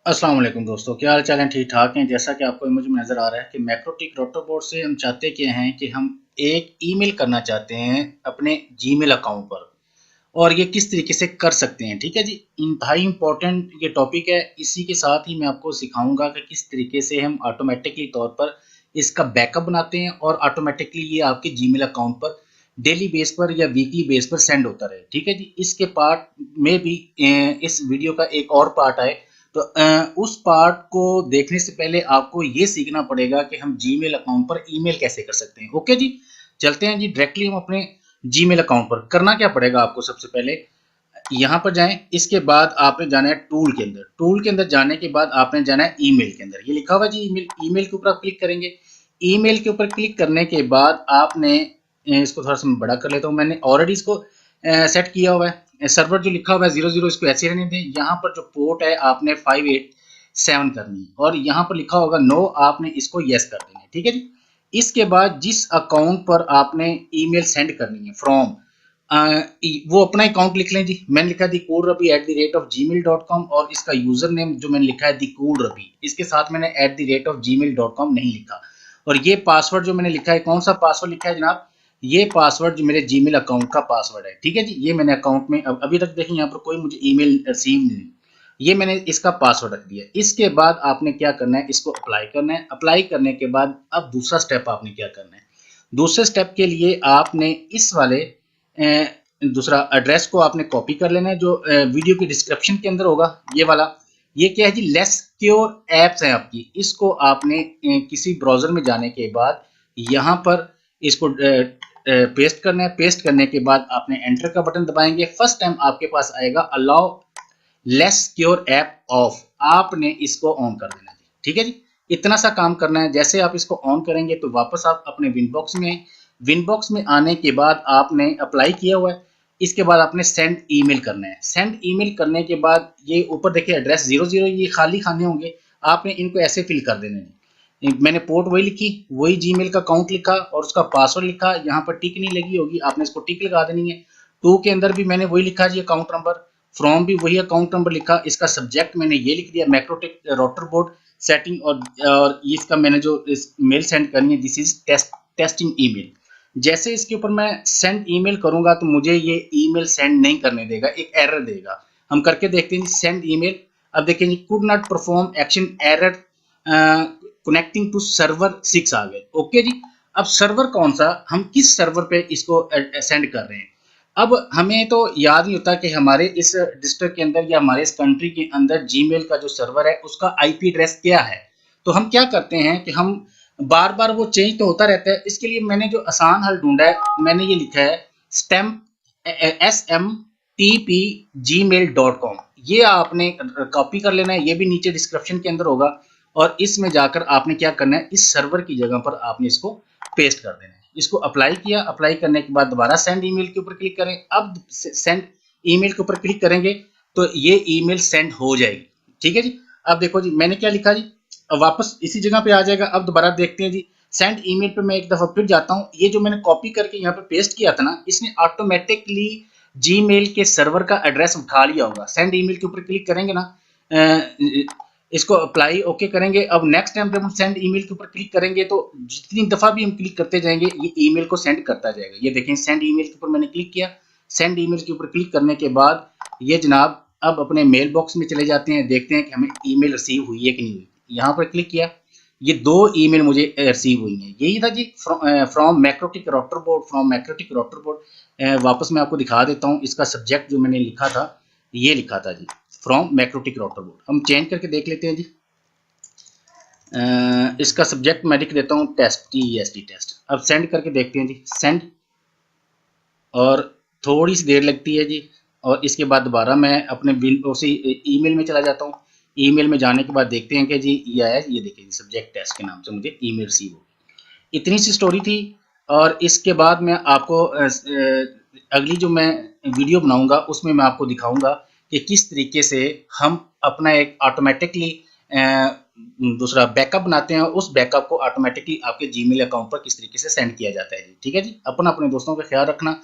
अस्सलाम वालेकुम दोस्तों, क्या हाल चाल है? ठीक ठाक हैं। जैसा कि आपको इमेज में नज़र आ रहा है कि मैक्रोटिक रोटर बोर्ड से हम चाहते क्या हैं कि हम एक ईमेल करना चाहते हैं अपने जीमेल अकाउंट पर, और ये किस तरीके से कर सकते हैं। ठीक है जी, इंतहाई इंपॉर्टेंट ये टॉपिक है। इसी के साथ ही मैं आपको सिखाऊंगा कि किस तरीके से हम ऑटोमेटिकली तौर पर इसका बैकअप बनाते हैं और ऑटोमेटिकली ये आपके जीमेल अकाउंट पर डेली बेस पर या वीकली बेस पर सेंड होता रहे। ठीक है जी, इसके पार्ट में भी इस वीडियो का एक और पार्ट आए तो उस पार्ट को देखने से पहले आपको ये सीखना पड़ेगा कि हम जीमेल अकाउंट पर ईमेल कैसे कर सकते हैं। ओके जी, चलते हैं जी डायरेक्टली हम अपने जीमेल अकाउंट पर। करना क्या पड़ेगा आपको? सबसे पहले यहाँ पर जाएं, इसके बाद आपने जाना है टूल के अंदर। टूल के अंदर जाने के बाद आपने जाना है ईमेल के अंदर। ये लिखा हुआ जी ईमेल, ईमेल के ऊपर आप क्लिक करेंगे। ईमेल के ऊपर क्लिक करने के बाद आपने इसको थोड़ा सा मैं बड़ा कर लेता हूँ, मैंने ऑलरेडी इसको सेट किया हुआ है। सर्वर जो लिखा हुआ है 00, इसको ऐसे रहने दें। यहाँ पर जो पोर्ट है आपने 587 करनी है, और यहाँ पर लिखा होगा नो, आपने इसको यस कर देना है। ठीक है जी, इसके बाद जिस अकाउंट पर आपने ईमेल सेंड करनी है फ्रॉम, वो अपना अकाउंट लिख लें जी। मैंने लिखा thecoolerrabi@gmail.com, और इसका यूजर नेम जो मैंने लिखा है thecoolerrabi, इसके साथ मैंने @gmail.com नहीं लिखा। और ये पासवर्ड जो मैंने लिखा है, कौन सा पासवर्ड लिखा है जनाब? ये पासवर्ड जो मेरे जीमेल अकाउंट का पासवर्ड है। ठीक है जी, ये मैंने अकाउंट में अभी तक देखें यहाँ पर कोई मुझे ईमेल रिसीव नहीं, ये मैंने इसका पासवर्ड रख दिया। इसके बाद आपने क्या करना है, इसको अप्लाई करना है। अप्लाई करने के बाद अब दूसरा स्टेप आपने क्या करना है? दूसरे स्टेप के लिए आपने इस वाले दूसरा एड्रेस को आपने कॉपी कर लेना है, जो वीडियो की डिस्क्रिप्शन के अंदर होगा। ये वाला, ये क्या है जी? लेस सिक्योर एप्स है आपकी। इसको आपने किसी ब्राउजर में जाने के बाद यहाँ पर इसको पेस्ट करना है। पेस्ट करने के बाद आपने एंटर का बटन दबाएंगे। फर्स्ट टाइम आपके पास आएगा allow less secure app of, आपने इसको ऑन कर देना जी। ठीक है जी, इतना सा काम करना है। जैसे आप इसको ऑन करेंगे तो वापस आप अपने विनबॉक्स में, विनबॉक्स में आने के बाद आपने अप्लाई किया हुआ है। इसके बाद आपने सेंड ईमेल करना है। सेंड ईमेल करने के बाद ये ऊपर देखिए एड्रेस 00, ये खाली खाने होंगे, आपने इनको ऐसे फिल कर देना है। मैंने पोर्ट वही लिखी, वही जीमेल का अकाउंट लिखा और उसका पासवर्ड लिखा। यहाँ पर टिक नहीं लगी होगी, आपने इसको टिक लगा देनी है। टू के अंदर भी मैंने वही लिखा जी अकाउंट नंबर, फ्रॉम भी वही अकाउंट नंबर लिखा। इसका सब्जेक्ट मैंने ये लिख दिया मैक्रोटिक रोटर बोर्ड सेटिंग, और इसका मैंने जो इस मेल सेंड करनी है, दिस इज टेस्टिंग ईमेल। जैसे इसके ऊपर मैं सेंड ईमेल करूंगा तो मुझे ये ईमेल सेंड नहीं करने देगा, एक एरर देगा। हम करके देखते हैं सेंड ईमेल। अब देखें जी, could not perform action, error connecting to server 6 आ गए। ओके जी, अब सर्वर कौन सा, हम किस सर्वर पे इसको सेंड कर रहे हैं? अब हमें तो याद नहीं होता कि हमारे इस डिस्ट्रिक्ट के अंदर या हमारे इस कंट्री के अंदर जीमेल का जो सर्वर है उसका आईपी एड्रेस क्या है। तो हम क्या करते हैं कि हम बार बार वो चेंज तो होता रहता है। इसके लिए मैंने जो आसान हल ढूंढा है, मैंने ये लिखा है smtp@gmail.com। ये आपने कॉपी कर लेना है, ये भी नीचे डिस्क्रिप्शन के अंदर होगा। और इसमें जाकर आपने क्या करना है, इस सर्वर की जगह पर आपने इसको पेस्ट कर देना है। इसको अप्लाई किया, अप्लाई करने के बाद दोबारा सेंड ईमेल के ऊपर क्लिक करें। अब सेंड ईमेल के ऊपर क्लिक करेंगे तो ये ईमेल सेंड हो जाएगी। ठीक है जी, अब देखो जी मैंने क्या लिखा जी, वापस इसी जगह पे आ जाएगा। अब दोबारा देखते हैं जी, सेंड ईमेल पे मैं एक दफा फिर जाता हूँ। ये जो मैंने कॉपी करके यहाँ पे पेस्ट किया था ना, इसने ऑटोमेटिकली जीमेल के सर्वर का एड्रेस उठा लिया होगा। सेंड ईमेल के ऊपर क्लिक करेंगे ना, इसको अप्लाई ओके करेंगे। अब नेक्स्ट टाइम जब हम सेंड ईमेल के ऊपर क्लिक करेंगे तो जितनी दफा भी हम क्लिक करते जाएंगे ये ईमेल को सेंड करता जाएगा। ये देखें, सेंड ईमेल के ऊपर मैंने क्लिक किया। सेंड ईमेल के ऊपर क्लिक करने के बाद ये जनाब अब अपने मेल बॉक्स में चले जाते हैं, देखते हैं कि हमें ईमेल रिसीव हुई है कि नहीं हुई। यहाँ पर क्लिक किया, ये 2 ईमेल मुझे रिसीव हुई हैं। यही था जी, from macrotic rotor board, from macrotic rotor board. वापस मैं आपको दिखा देता हूँ, इसका सब्जेक्ट जो मैंने लिखा था ये लिखा था जी, फ्रॉम मैक्रोटिक रोटर बोर्ड। हम चेंज करके देख लेते हैं जी। इसका सब्जेक्ट मैं लिख देता हूँ टेस्ट, TEST टेस्ट। अब सेंड करके देखते हैं जी, सेंड, और थोड़ी सी देर लगती है जी। और इसके बाद दोबारा मैं अपने उसी ईमेल में चला जाता हूँ। ईमेल में जाने के बाद देखते हैं कि जी ये आया, ये देखिए जी सब्जेक्ट टेस्ट के नाम से मुझे ईमेल रिसीव हो। इतनी सी स्टोरी थी। और इसके बाद मैं आपको अगली जो मैं वीडियो बनाऊंगा उसमें मैं आपको दिखाऊंगा कि किस तरीके से हम अपना एक ऑटोमेटिकली दूसरा बैकअप बनाते हैं, और उस बैकअप को ऑटोमेटिकली आपके जीमेल अकाउंट पर किस तरीके से सेंड किया जाता है। ठीक है जी, अपना अपने दोस्तों का ख्याल रखना।